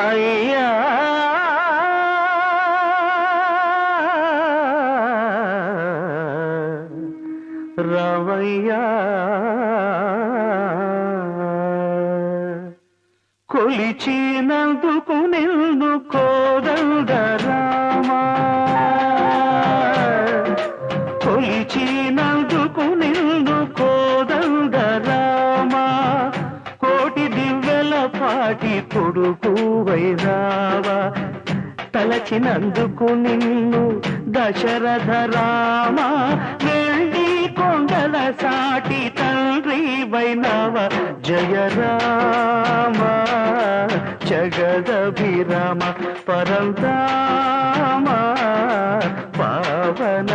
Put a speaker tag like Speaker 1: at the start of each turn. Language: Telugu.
Speaker 1: అయ్యా రావయ్యా కొలిచినందుకు నిన్ను కోదండ రామా కొలిచినందుకు నిన్ను కోదండ రామా కోటి దివ్యల పాటి కొడుకు వైరావా తలచినందుకు నిన్ను దశరథ రామా వెళ్ళి కొండల సాటి తండ్రి వైనవ జయ రామ జగదభిరామ పరంధామ పావన